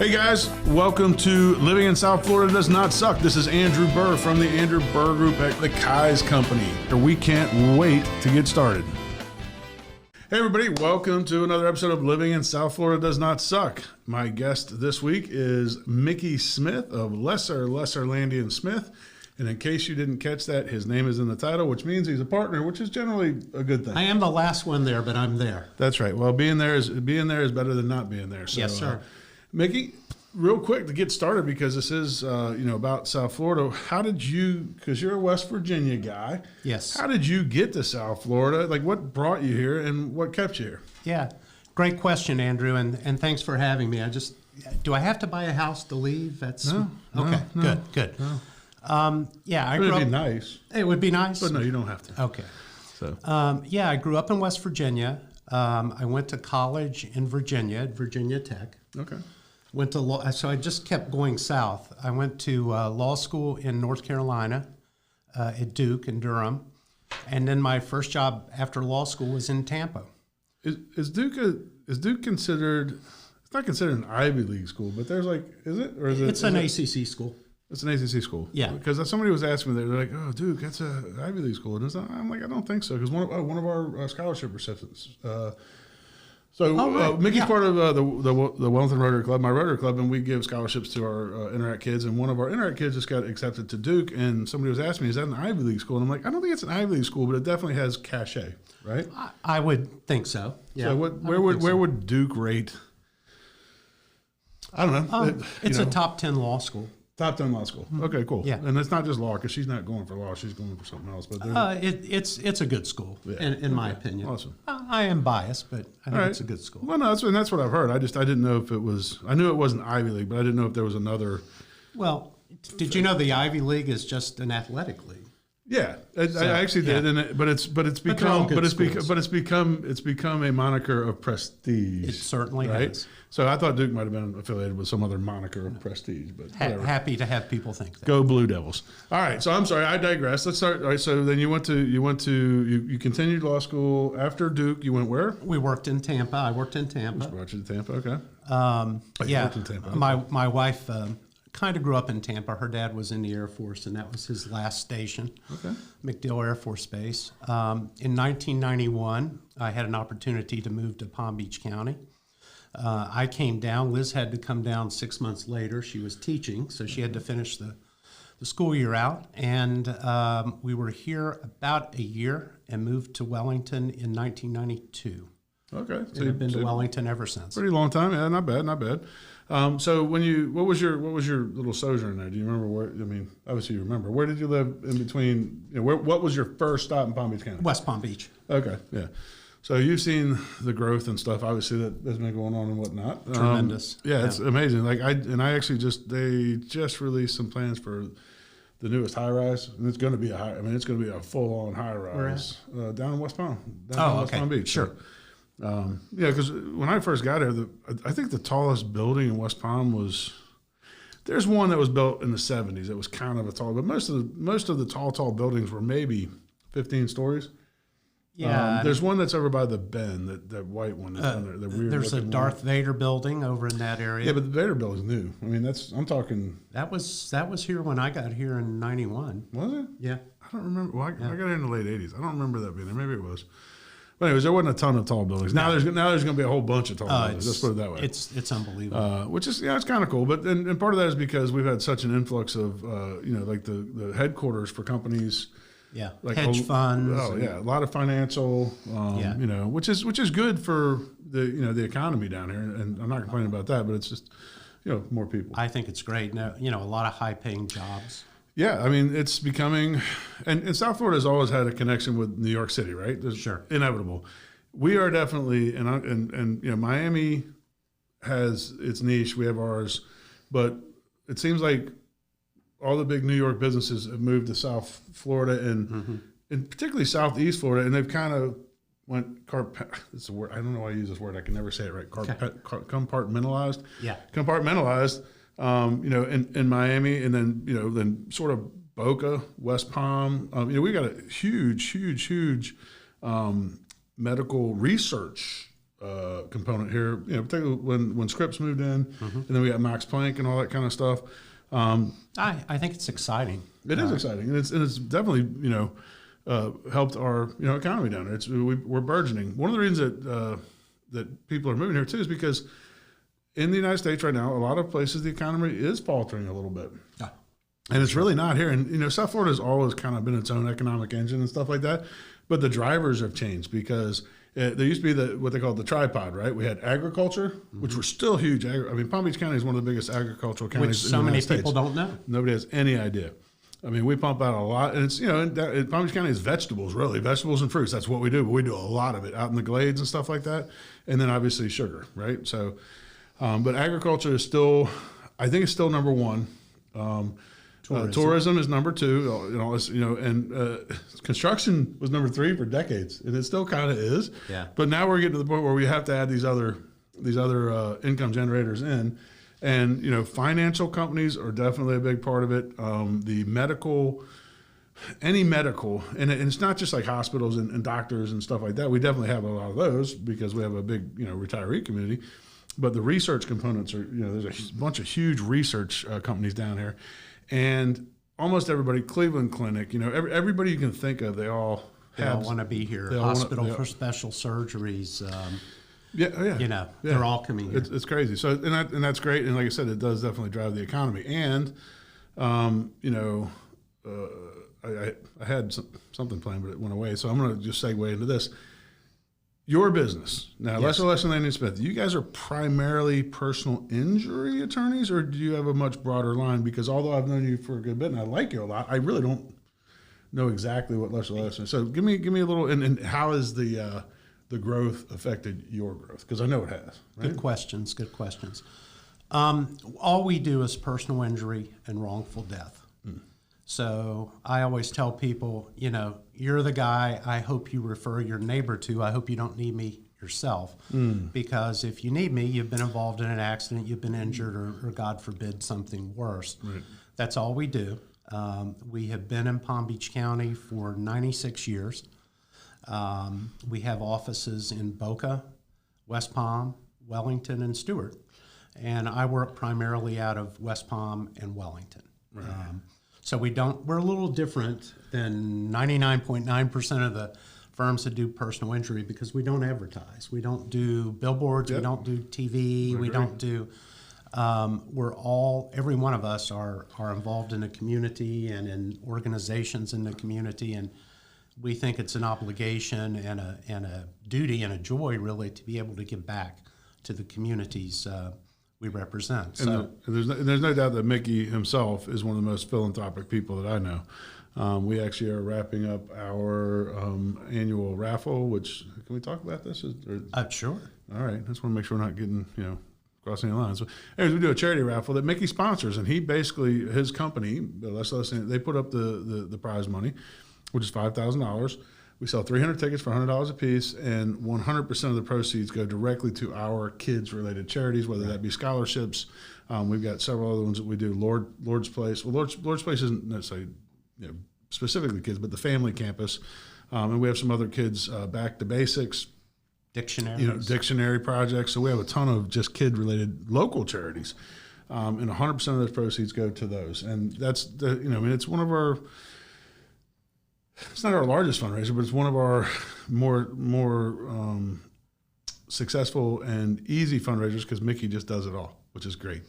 Hey guys, welcome to Living in South Florida Does Not Suck. This is Andrew Burr from the Andrew Burr Group at the Kai's Company. We can't wait to get started. Hey everybody, welcome to another episode of Living in South Florida Does Not Suck. My guest this week is Mickey Smith of Lesser Smith. And in case you didn't catch that, his name is in the title, which means he's a partner, which is generally a good thing. I am the last one there, but I'm there. That's right. Well, being there is better than not being there. So, yes, sir. Mickey, real quick to get started, because this is about South Florida. How did you? Because you're a West Virginia guy. Yes. How did you get to South Florida? Like, what brought you here, and what kept you here? Yeah, great question, Andrew, and thanks for having me. Do I have to buy a house to leave? No. Good. No. I grew grew up. It'd be up. nice. It would be nice. But no, you don't have to. Okay. So. I grew up in West Virginia. I went to college in Virginia at Virginia Tech. Okay. Went to law, so I just kept going south. I went to law school in North Carolina at Duke in Durham, and then my first job after law school was in Tampa. Is Duke considered? It's not considered an Ivy League school, but there's is it or is it? It's an ACC school. It's an ACC school. Yeah. Because somebody was asking me, they're like, "Oh, Duke, that's an Ivy League school," and I'm like, "I don't think so," because one of our scholarship recipients. Mickey's part of the Wellington Rotary Club, my Rotary Club, and we give scholarships to our Interact kids. And one of our Interact kids just got accepted to Duke, and somebody was asking me, "Is that an Ivy League school?" And I'm like, "I don't think it's an Ivy League school, but it definitely has cachet, right?" I would think so. Yeah. So where would Duke rate? I don't know. It's a top 10 law school. Top 10 law school. Okay, cool. Yeah. And it's not just law, because she's not going for law; she's going for something else. But it's a good school, in my opinion. Awesome. I am biased, but I think it's a good school. Well, no, that's what I've heard. I didn't know if it was. I knew it wasn't Ivy League, but I didn't know if there was another. Well, did you know the Ivy League is just an athletic league? Yeah, I actually did, but it's become a moniker of prestige. It certainly has. So I thought Duke might have been affiliated with some other moniker of prestige, but whatever. Happy to have people think that. Go Blue Devils! All right, so I'm sorry, I digress. Let's start. All right, so then you continued law school after Duke. You went where? We worked in Tampa. I worked in Tampa. Brought you to Tampa, okay. You worked in Tampa. Okay. My wife kind of grew up in Tampa. Her dad was in the Air Force, and that was his last station. Okay. MacDill Air Force Base. In 1991, I had an opportunity to move to Palm Beach County. I came down. Liz had to come down 6 months later. She was teaching, so she had to finish the school year out. And we were here about a year and moved to Wellington in 1992. Okay. So I've been to Wellington ever since. Pretty long time. Yeah, not bad. So what was your little sojourn there? Do you remember where? I mean, obviously you remember. Where did you live in between? What was your first stop in Palm Beach County? West Palm Beach. Okay, yeah. So you've seen the growth and stuff, obviously, that has been going on and whatnot. Tremendous. It's amazing. They just released some plans for the newest high rise, and it's going to be it's going to be a full on high rise down in West Palm. West Palm Beach. Sure. Because when I first got here, I think the tallest building in West Palm was. There's one that was built in the 70s. It was kind of a tall, but most of the tall buildings were maybe 15 stories. Yeah. There's one that's over by the Bend, that white one that's down there. The weird. There's a Darth Vader building over in that area. Yeah, but the Vader building's new. I mean, I'm talking. That was here when I got here in '91. Was it? Yeah. I don't remember. Well, I got here in the late '80s. I don't remember that being there. Maybe it was. But anyways, there wasn't a ton of tall buildings. Now there's going to be a whole bunch of tall buildings. Let's put it that way. It's unbelievable. Which is it's kind of cool. But and part of that is because we've had such an influx of like the headquarters for companies. Yeah, like hedge funds. Oh yeah, a lot of financial. Which is good for the economy down here, and I'm not complaining about that. But it's just more people. I think it's great. Now a lot of high paying jobs. Yeah, I mean it's becoming, and South Florida has always had a connection with New York City, right? Sure, inevitable. We are definitely, and Miami has its niche. We have ours, but it seems like all the big New York businesses have moved to South Florida and particularly Southeast Florida, and they've kind of went it's a word, I don't know why I use this word. I can never say it right. Compartmentalized. Yeah. Compartmentalized. In Miami, and then sort of Boca, West Palm. We got a huge medical research component here. Particularly when Scripps moved in, and then we got Max Planck and all that kind of stuff. I think it's exciting. It is exciting, and it's definitely helped our economy down there. We're burgeoning. One of the reasons that people are moving here too is because in the United States right now, a lot of places the economy is faltering a little bit. Yeah. And it's really not here. And, South Florida has always kind of been its own economic engine and stuff like that. But the drivers have changed because there used to be what they call the tripod, right? We had agriculture, which were still huge. Palm Beach County is one of the biggest agricultural counties Which in so the many United States. people don't know. Nobody has any idea. We pump out a lot. And it's, Palm Beach County is vegetables, really. Vegetables and fruits. That's what we do. But we do a lot of it out in the glades and stuff like that. And then obviously sugar, right? So, but agriculture is still, I think it's still number one. Tourism is number two, and construction was number three for decades, and it still kind of is. Yeah. But now we're getting to the point where we have to add these other income generators in, and financial companies are definitely a big part of it. The medical, any medical, and it's not just like hospitals and doctors and stuff like that. We definitely have a lot of those because we have a big retiree community. But the research components are there's a bunch of huge research companies down here. And almost everybody, Cleveland Clinic, everybody you can think of, they all want to be here. Hospital for special surgeries. They're all coming here. It's crazy. So and that's great. And like I said, it does definitely drive the economy. And I had something planned, but it went away. So I'm going to just segue into this. Your business now, Yes. Leslie Landing Smith. You guys are primarily personal injury attorneys, or do you have a much broader line? Because although I've known you for a good bit and I like you a lot, I really don't know exactly what Leslie. So give me a little. And how has the growth affected your growth? Because I know it has. Right? Good questions. All we do is personal injury and wrongful death. So I always tell people, you're the guy I hope you refer your neighbor to. I hope you don't need me yourself. Because if you need me, you've been involved in an accident, you've been injured, or God forbid, something worse. Right. That's all we do. We have been in Palm Beach County for 96 years. We have offices in Boca, West Palm, Wellington, and Stewart. And I work primarily out of West Palm and Wellington. Right. So we're a little different than 99.9% of the firms that do personal injury because we don't advertise. We don't do billboards. Yep. We don't do TV. We don't do, every one of us are involved in the community and in organizations in the community. And we think it's an obligation and a duty and a joy really to be able to give back to the communities we represent. And there's no doubt that Mickey himself is one of the most philanthropic people that I know. We actually are wrapping up our annual raffle, which, can we talk about this? Sure. All right. I just want to make sure we're not getting, crossing the lines. So, anyways, we do a charity raffle that Mickey sponsors, and he basically, his company, they put up the prize money, which is $5,000. We sell 300 tickets for $100 a piece, and 100% of the proceeds go directly to our kids-related charities, whether that be scholarships. We've got several other ones that we do. Lord's Place. Well, Lord's Place isn't necessarily specifically kids, but the family campus. And we have some other kids back to basics. Dictionaries. Dictionary projects. So we have a ton of just kid-related local charities, and 100% of those proceeds go to those. And that's it's one of our. It's not our largest fundraiser, but it's one of our more successful and easy fundraisers because Mickey just does it all, which is great.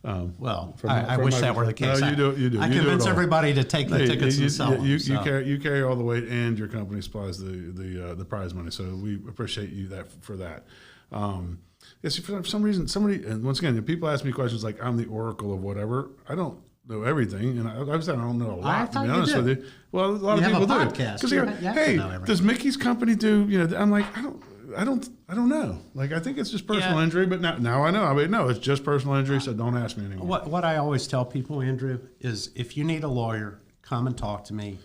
I wish that were the case. No, you do. I convince everybody to take the tickets and sell them. You carry all the weight, and your company supplies the prize money. So we appreciate you for that. Yes, for some reason, somebody, and once again, people ask me questions like, I'm the oracle of whatever. I don't know everything, and I don't know a lot, to be honest with you. Well, a lot of people do. Because hey, does Mickey's company do, I'm like, I don't know. Like, I think it's just personal injury, but now I know. No, it's just personal injury, so don't ask me anymore. What I always tell people, Andrew, is if you need a lawyer, come and talk to me.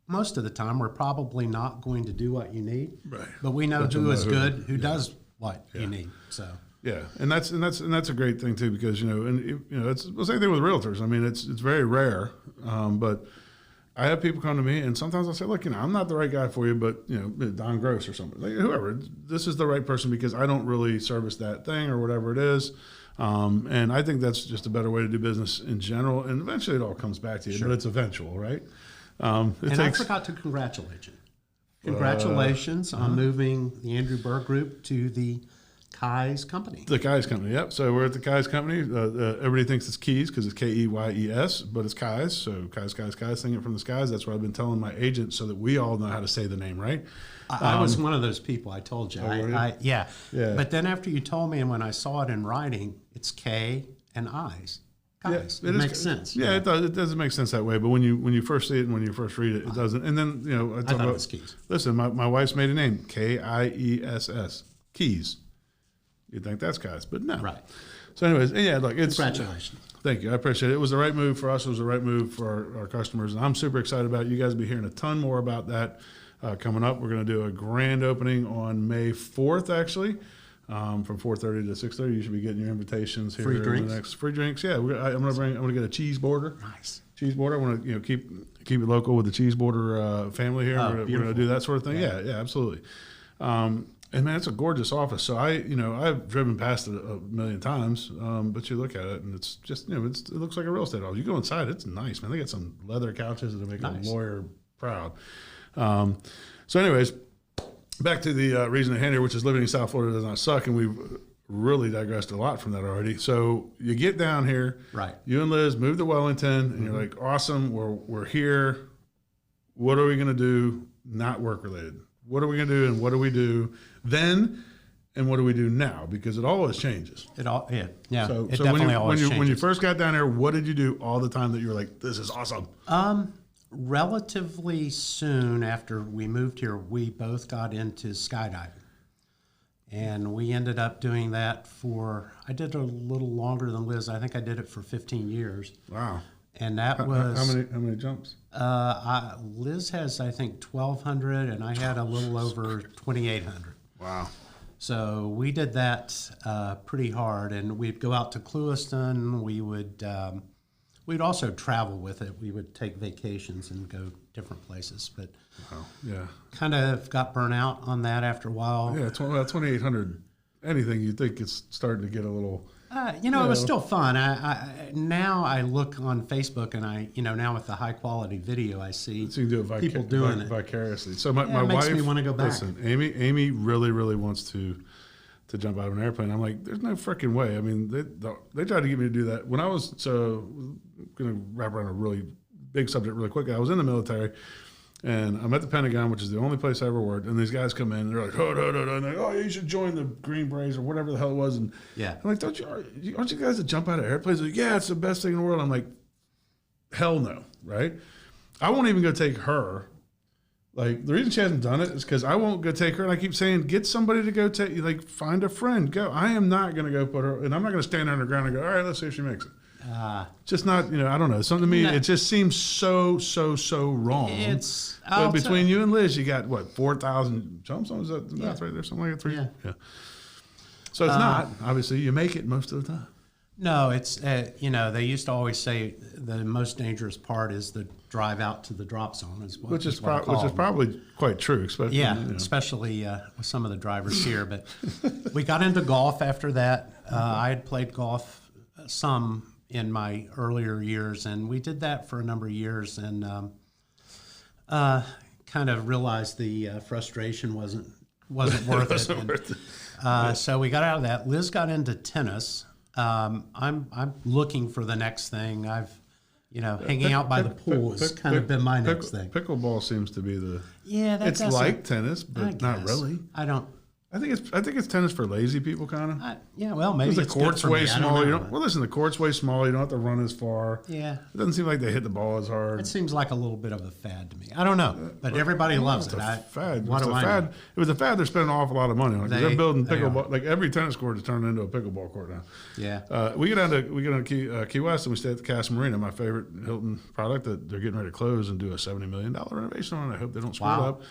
Most of the time, we're probably not going to do what you need, right? But we know who is good, who does what you need. So yeah, and that's a great thing too, because it's the same thing with realtors. I mean, it's very rare, but I have people come to me, and sometimes I'll say, look, I'm not the right guy for you, but, Don Gross or something, like, whoever, this is the right person because I don't really service that thing or whatever it is. And I think that's just a better way to do business in general. And eventually it all comes back to you, but it's eventual, right? I forgot to congratulate you. Congratulations on moving the Andrew Burr Group to the Keyes Company. The Keyes Company, yep. So we're at the Keyes Company. Everybody thinks it's Keys because it's Keyes, but it's Keyes. So Keyes, sing it from the skies. That's what I've been telling my agent so that we all know how to say the name right. I was one of those people. I told you. Yeah. But then after you told me, and when I saw it in writing, it's K and I's. Keyes. Yeah, it makes sense. Yeah, it does. It doesn't make sense that way. But when you first see it and when you first read it, it doesn't. And then I thought it was Keys. Listen, my wife's maiden name Kiess, Keys. You'd think that's Keyes, but no. Right. So, anyways, yeah, look, it's congratulations. Thank you. I appreciate it. It was the right move for us. It was the right move for our customers, and I'm super excited about it. You guys will be hearing a ton more about that coming up. We're going to do a grand opening on May 4th, actually. From 4:30 to 6:30, you should be getting your invitations here. Free drinks. Free drinks. Yeah, I'm gonna get a cheese border. Nice cheese border. I want to keep it local with the cheese border family here. We're gonna do that sort of thing. Yeah, absolutely. And man, it's a gorgeous office. So I've driven past it a million times, but you look at it and it's just it looks like a real estate office. You go inside, it's nice, man. They got some leather couches that make a lawyer proud. So anyways. Back to the reason at hand here, which is living in South Florida does not suck, and we've really digressed a lot from that already. So you get down here, right? You and Liz move to Wellington, and you're like, awesome, we're here. What are we going to do? Not work related. What are we going to do, and what do we do then, and what do we do now? Because it always changes. So when you first got down there, what did you do all the time that you were like, this is awesome? Relatively soon after we moved here, we both got into skydiving. And we ended up doing that I did it a little longer than Liz. I think I did it for 15 years. Wow. And that was... How many jumps? Liz has, I think, 1,200, and I had a little over 2,800. Wow. So we did that pretty hard. And we'd go out to Clewiston. We would... We'd also travel with it. We would take vacations and go different places, but kind of got burnt out on that after a while. Yeah, 2,800. Anything you think it's starting to get a little. It was still fun. Now I look on Facebook and now with the high quality video I see so you can do it people doing it vicariously. So my wife makes me want to go back. Listen, Amy really, really wants to jump out of an airplane. I'm like, there's no freaking way. I mean, they tried to get me to do that when I was going to wrap around a really big subject really quick. I was in the military, and I'm at the Pentagon, which is the only place I ever worked. And these guys come in, and they're like, and they're like, you should join the Green Berets or whatever the hell it was. And I'm like, aren't you guys that jump out of airplanes? Like, yeah, it's the best thing in the world. I'm like, hell no, right? I won't even go take her. Like, the reason she hasn't done it is because I won't go take her, and I keep saying, get somebody to go take you, like, find a friend, go. I am not going to go put her, and I'm not going to stand there on the ground and go, all right, let's see if she makes it. Just not, I don't know. Something to me, it just seems so wrong. But between you and Liz, you got, 4,000 jumps? Is that the math right there? Something like that? Yeah. So it's not. Obviously, you make it most of the time. No, it's, they used to always say the most dangerous part is the drive out to the drop zone, which is probably quite true. Especially, especially with some of the drivers here. But we got into golf after that. I had played golf some in my earlier years, and we did that for a number of years, and kind of realized the frustration wasn't worth it. So we got out of that. Liz got into tennis. I'm looking for the next thing. I've, hanging out by the pool has kind of been my next thing. Pickleball seems to be the. Yeah, it's like tennis, but not really. I think it's tennis for lazy people, kind of. Well, maybe the court's way small. The court's way small. You don't have to run as far. Yeah, it doesn't seem like they hit the ball as hard. It seems like a little bit of a fad to me. I don't know, but everybody loves it. Fad. What do I know? It was a fad. They're spending an awful lot of money on it. They're building pickleball. Like every tennis court is turning into a pickleball court now. Yeah. We get down to Key West and we stay at the Casa Marina, my favorite Hilton product that they're getting ready to close and do a $70 million renovation on. I hope they don't screw it up.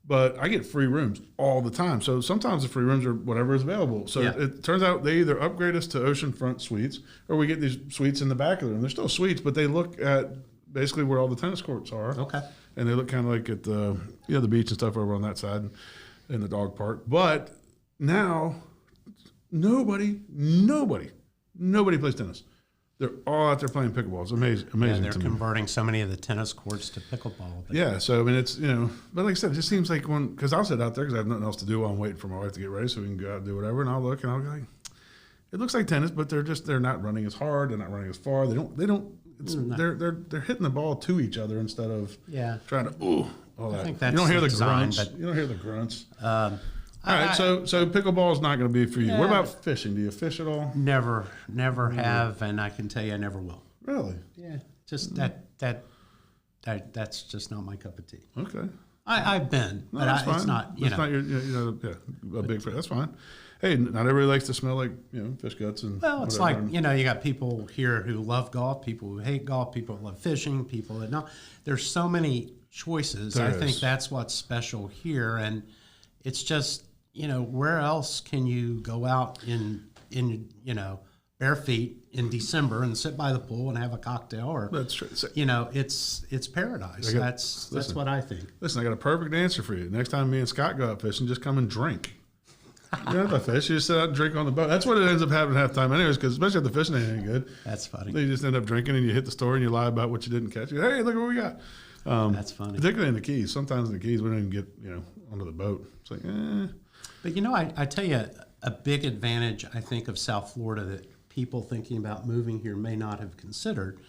But I get free rooms all the time. So sometimes the free rooms are whatever is available. So it turns out they either upgrade us to oceanfront suites or we get these suites in the back of the room. They're still suites, but they look at basically where all the tennis courts are. Okay. And they look kind of like at the the beach and stuff over on that side in the dog park. But now nobody plays tennis. They're all out there playing pickleball. It's amazing Yeah, they're to me. converting so many of the tennis courts to pickleball. But Yeah, so I mean, it's but like I said, it just seems like because I'll sit out there because I have nothing else to do while I'm waiting for my wife to get ready, so we can go out and do whatever, and I'll look and I'll be like, it looks like tennis, but they're not running as hard, they're not running as far, they're hitting the ball to each other instead of trying to all that. think that's you don't hear the design, grunts. but- You don't hear the grunts. All right, so pickleball is not going to be for you. What about fishing? Do you fish at all? never have, and I can tell you I never will. Really? Yeah, just that's just not my cup of tea. Okay. I've been, No, but that's fine. it's not. It's not your, a big fish. That's fine. Hey, not everybody likes to smell like fish guts and. Well, it's whatever. like, you got people here who love golf, people who hate golf, people who love fishing, people that don't. There's so many choices. There I think is. that's what's special here, and it's just, where else can you go out in bare feet in December and sit by the pool and have a cocktail, or That's true. So- it's paradise. That's what I think. Listen, I got a perfect answer for you. Next time me and Scott go out fishing, just come and drink. You don't have to fish. You just sit out and drink on the boat. That's what it ends up happening half the time anyways, because especially if the fishing ain't any good. That's funny. You just end up drinking and you hit the store and you lie about what you didn't catch. Hey, look what we got. That's funny. Particularly in the Keys. Sometimes in the Keys, we don't even get, onto the boat. It's like, But I tell you, a big advantage I think of South Florida that people thinking about moving here may not have considered.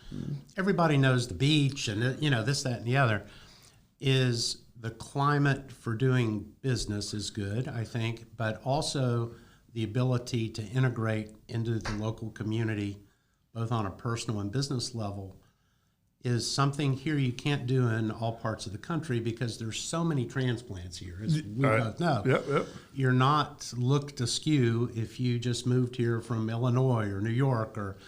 Everybody knows the beach and this, that, and the other. Is the climate for doing business is good, I think, but also the ability to integrate into the local community, both on a personal and business level, is something here you can't do in all parts of the country because there's so many transplants here, as we both know. Yep. You're not looked askew if you just moved here from Illinois or New York, or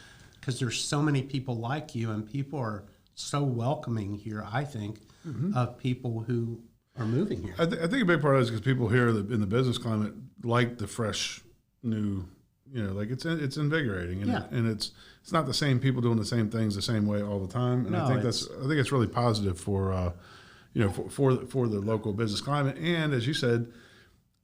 because there's so many people like you, and people are so welcoming here, I think, of people who are moving here. I think a big part of it is because people here in the business climate like the fresh, new, like it's invigorating, and it's not the same people doing the same things the same way all the time. And I think it's really positive for for the local business climate. And as you said,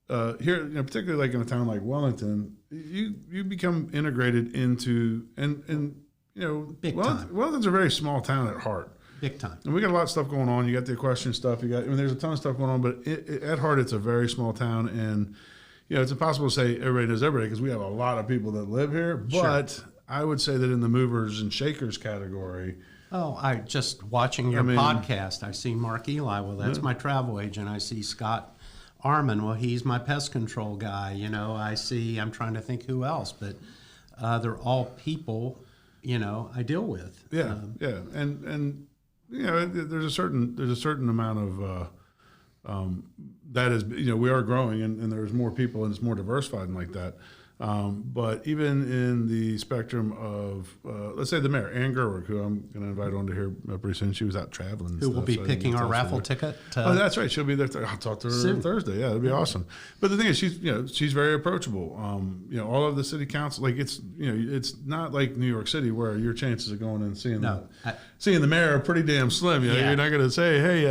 here, particularly like in a town like Wellington, you become integrated into Big time. Wellington's a very small town at heart. Big time. And we got a lot of stuff going on. You got the equestrian stuff. There's a ton of stuff going on, but at heart, it's a very small town. And, it's impossible to say everybody knows everybody because we have a lot of people that live here. But I would say that in the movers and shakers category. Oh, I just watching your podcast, I see Mark Eli. Well, that's my travel agent. I see Scott Armin. Well, he's my pest control guy. I'm trying to think who else, but they're all people, I deal with. Yeah. And there's a certain amount of that is, we are growing and there's more people and it's more diversified and like that. But even in the spectrum of, let's say the mayor, Ann Gerwig, who I'm going to invite on to here pretty soon. She was out traveling. Who will be picking our raffle ticket? Oh, that's right. She'll be there. I'll talk to her soon. Thursday. Yeah, that'd be awesome. But the thing is, she's very approachable. All of the city council, like it's not like New York City where your chances of going and seeing the mayor are pretty damn slim. You're not going to say, hey,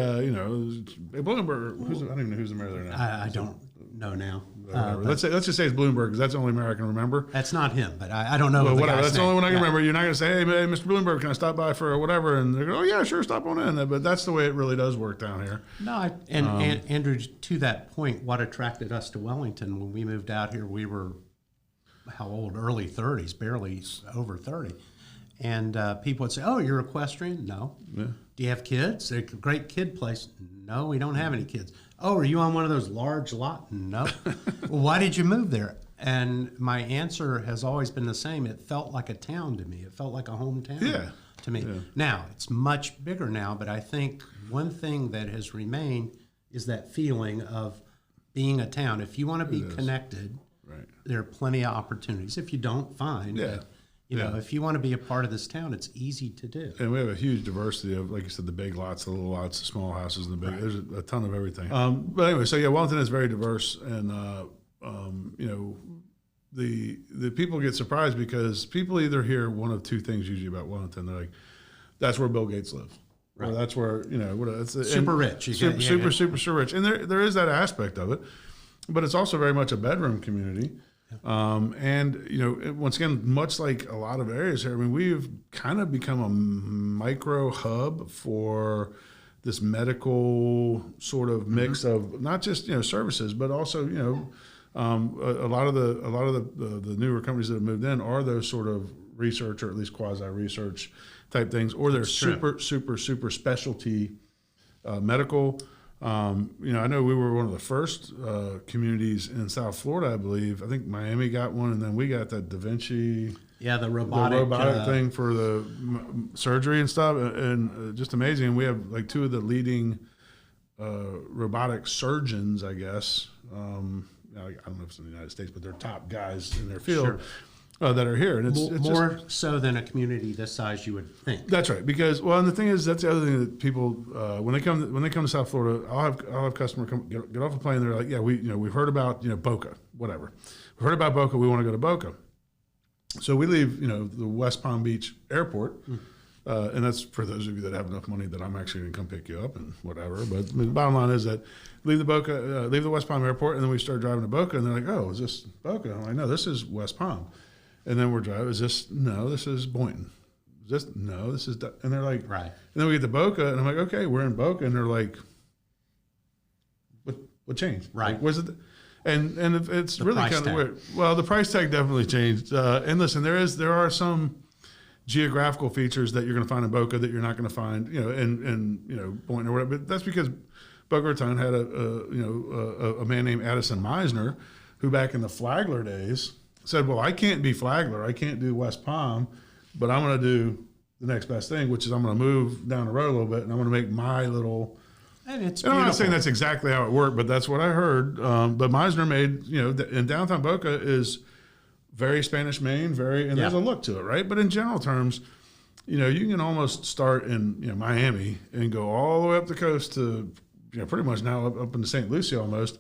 Bloomberg. I don't even know who's the mayor there now. I don't know now. Let's just say it's Bloomberg because that's the only mayor I can remember. That's not him, but I don't know. Well, the whatever. guy's That's the name. only one I can remember. You're not going to say, "Hey, Mr. Bloomberg, can I stop by for whatever?" And they're going, "Oh yeah, sure, stop on in." But that's the way it really does work down here. No, and Andrew, to that point, what attracted us to Wellington when we moved out here? We were how old? Early 30s, barely over 30. And people would say, "Oh, you're equestrian?" No. Yeah. Do you have kids? They're a great kid place. No, we don't have any kids. Oh, are you on one of those large lots? No. Well, why did you move there? And my answer has always been the same. It felt like a town to me. It felt like a hometown to me. Yeah. Now, it's much bigger now, but I think one thing that has remained is that feeling of being a town. If you want to be connected, there are plenty of opportunities. If you don't, fine. But, if you want to be a part of this town, it's easy to do. And we have a huge diversity of, like you said, the big lots, the little lots, the small houses, and the big. There's a ton of everything. But anyway, so Wellington is very diverse, and the people get surprised because people either hear one of two things usually about Wellington. They're like, "That's where Bill Gates lives," Well, that's where it's Super rich. Super rich, and there is that aspect of it, but it's also very much a bedroom community. And once again, much like a lot of areas here, I mean, we've kind of become a micro hub for this medical sort of mix of not just services, but also a lot of the newer companies that have moved in are those sort of research or at least quasi research type things, or they're super specialty medical. I know we were one of the first communities in South Florida, I believe. I think Miami got one, and then we got that Da Vinci. Yeah, the robotic thing for the surgery and stuff, and just amazing. We have like two of the leading robotic surgeons, I guess. I don't know if it's in the United States, but they're top guys in their field. That are here, and it's more so than a community this size you would think. That's right, because and the thing is, that's the other thing that people when they come to South Florida, I'll have customer come get off a plane. They're like, yeah, we've heard about Boca, whatever. We've heard about Boca. We want to go to Boca. So we leave the West Palm Beach airport, and that's for those of you that have enough money that I'm actually going to come pick you up and whatever. But the bottom line is that leave the West Palm airport, and then we start driving to Boca, and they're like, oh, is this Boca? I'm like, no, this is West Palm. And then we're driving. This is Boynton. This is. And they're like, right. And then we get to Boca, and I'm like, okay, we're in Boca, and they're like, what changed? Right. Like, was it? And it's the really kind of weird. Well, the price tag definitely changed. And listen, there are some geographical features that you're going to find in Boca that you're not going to find, in Boynton or whatever. But that's because Boca Raton had a man named Addison Meisner, who back in the Flagler days said, well, I can't be Flagler. I can't do West Palm, but I'm going to do the next best thing, which is I'm going to move down the road a little bit, and I'm going to make my little. And it's I'm not saying that's exactly how it worked, but that's what I heard. But Meisner made, in downtown Boca is very Spanish Main, there's a look to it, right? But in general terms, you can almost start in Miami and go all the way up the coast to pretty much now up into St. Lucie almost,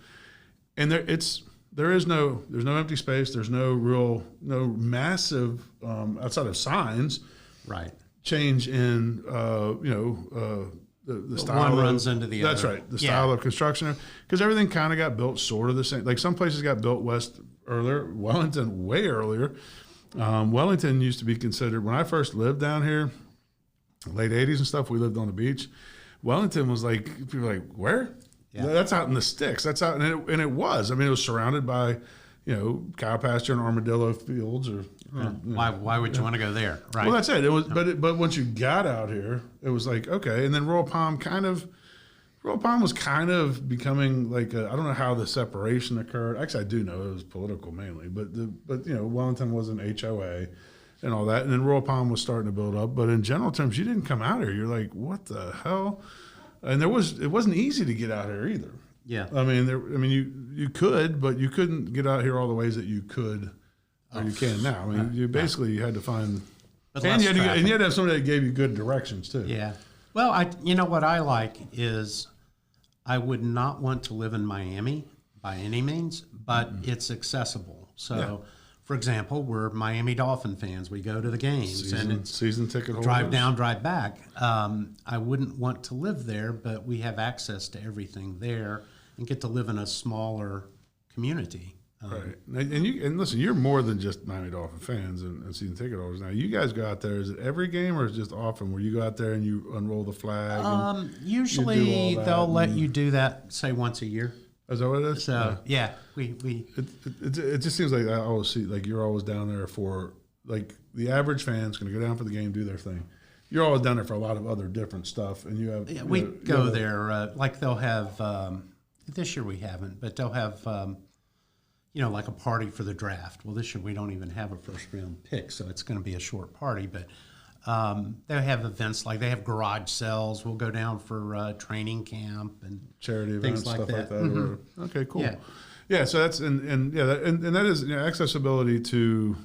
and there's no empty space. There's no massive outside of signs, right? Change in the style. One runs into the other. That's right. The style of construction, because everything kind of got built sort of the same. Like some places got built west earlier. Wellington way earlier. Wellington used to be considered, when I first lived down here, late '80s and stuff. We lived on the beach. Wellington was like, people were like, where? Yeah. That's out in the sticks. That's out, and it was. I mean, it was surrounded by, cow pasture and armadillo fields. Why would you want to go there? Right. Well, that's it. It was, but once you got out here, it was like okay. And then Royal Palm was kind of becoming like I don't know how the separation occurred. Actually, I do know it was political mainly, but Wellington was an HOA and all that, and then Royal Palm was starting to build up. But in general terms, you didn't come out here. You're like, what the hell? And it wasn't easy to get out here either. Yeah. I mean, you could, but you couldn't get out here all the ways that you could or you can now. I mean, you basically had to find, and you had to have somebody that gave you good directions too. Yeah. Well, what I like is I would not want to live in Miami by any means, but it's accessible. So, for example, we're Miami Dolphin fans. We go to the games and season ticket holders. Drive down, drive back. I wouldn't want to live there, but we have access to everything there and get to live in a smaller community. Right. And listen, you're more than just Miami Dolphin fans and season ticket holders. Now, you guys go out there. Is it every game or is it just often where you go out there and you unroll the flag? Usually they'll let you do that, say, once a year. Is that what it is? So, yeah we it just seems like I always see, like you're always down there for, like the average fan's going to go down for the game, do their thing. You're always down there for a lot of other different stuff. And you have... Yeah, we go there. Like they'll have... this year we haven't, but they'll have... like a party for the draft. Well, this year we don't even have a first round pick, so it's going to be a short party. But they have events like they have garage sales. We'll go down for training camp and charity things events, stuff like that. Mm-hmm. Okay, cool. Yeah. So that's and that is accessibility to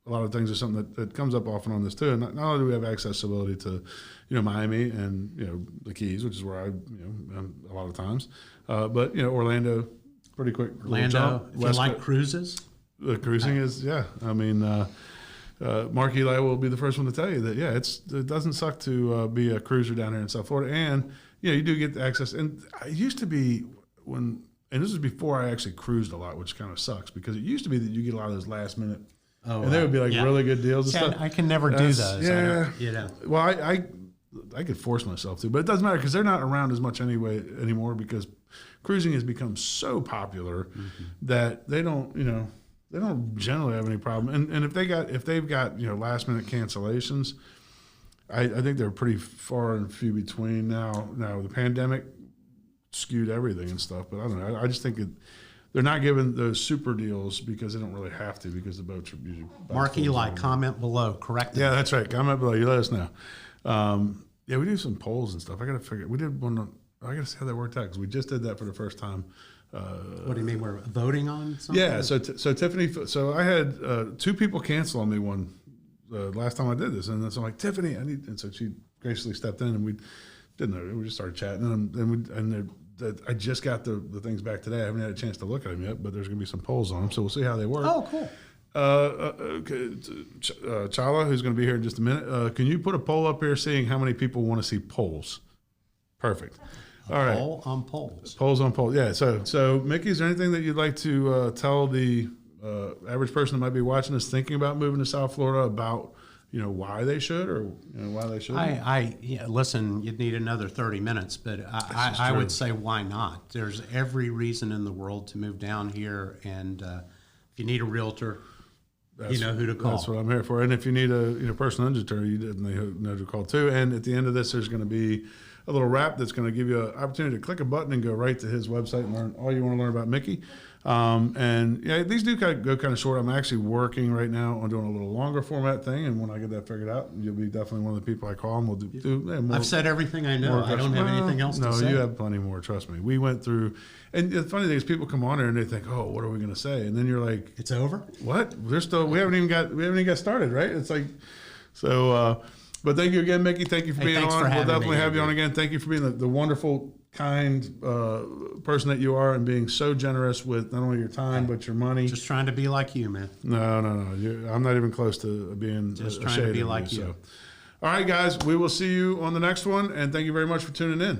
a lot of things is something that comes up often on this too. And not only do we have accessibility to Miami and the Keys, which is where I am a lot of times, but Orlando. Pretty quick. Orlando, if you like cruises. The cruising is, I mean, Mark Eli will be the first one to tell you that, yeah, it doesn't suck to be a cruiser down here in South Florida. And, you do get the access. And it used to be and this was before I actually cruised a lot, which kind of sucks because it used to be that you get a lot of those last minute. Oh, and they would be like really good deals and stuff. I can never do those. Yeah. Well, I could force myself to, but it doesn't matter because they're not around as much anymore because cruising has become so popular that they don't generally have any problem. And if they've got last minute cancellations, I think they're pretty far and few between now. Now the pandemic skewed everything and stuff, but I don't know. I just think they're not giving those super deals because they don't really have to because the boats are usually. Mark Eli, comment below. Correct. Yeah, that's right. Comment below. You let us know. Yeah, we do some polls and stuff. I got to figure. We did one. I got to see how that worked out because we just did that for the first time. What do you mean? We're voting on something? Yeah. So Tiffany. So I had 2 people cancel on me one last time I did this, and so I'm like, Tiffany, and so she graciously stepped in, and we didn't know. We just started chatting, and I just got the things back today. I haven't had a chance to look at them yet, but there's going to be some polls on them, so we'll see how they work. Oh, cool. Chala, who's going to be here in just a minute, can you put a poll up here seeing how many people want to see polls? Perfect. All right. Poll on polls. Polls on polls. Yeah. So Mickey, is there anything that you'd like to tell the average person that might be watching this, thinking about moving to South Florida, about why they should or why they shouldn't? Listen, you'd need another 30 minutes, but I would say why not? There's every reason in the world to move down here, and if you need a realtor, you know who to call. That's what I'm here for. And if you need a personal injury attorney, you definitely know who to call too. And at the end of this, there's going to be a little wrap that's going to give you an opportunity to click a button and go right to his website and learn all you want to learn about Mickey. And yeah, these do go kind of short. I'm actually working right now on doing a little longer format thing, and when I get that figured out, you'll be definitely one of the people I call, and we'll do more. I've said everything I know. I don't have anything else to say. No, you have plenty more. Trust me. We went through, and the funny thing is, people come on there and they think, "Oh, what are we going to say?" And then you're like, "It's over." What? We haven't even got started, right? It's like, so. But thank you again, Mickey. Thank you for being on. We'll definitely have you on again. Thank you for being the wonderful, kind person that you are and being so generous with not only your time but your money. Just trying to be like you, man. No. I'm not even close to being just trying to be like you. So. All right, guys. We will see you on the next one, and thank you very much for tuning in.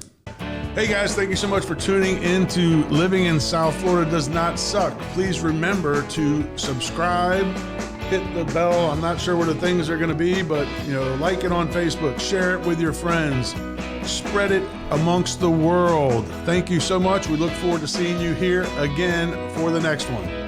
Hey, guys. Thank you so much for tuning in to Living in South Florida Does Not Suck. Please remember to subscribe. Hit the bell. I'm not sure what the things are going to be, but like it on Facebook, share it with your friends, spread it amongst the world. Thank you so much. We look forward to seeing you here again for the next one.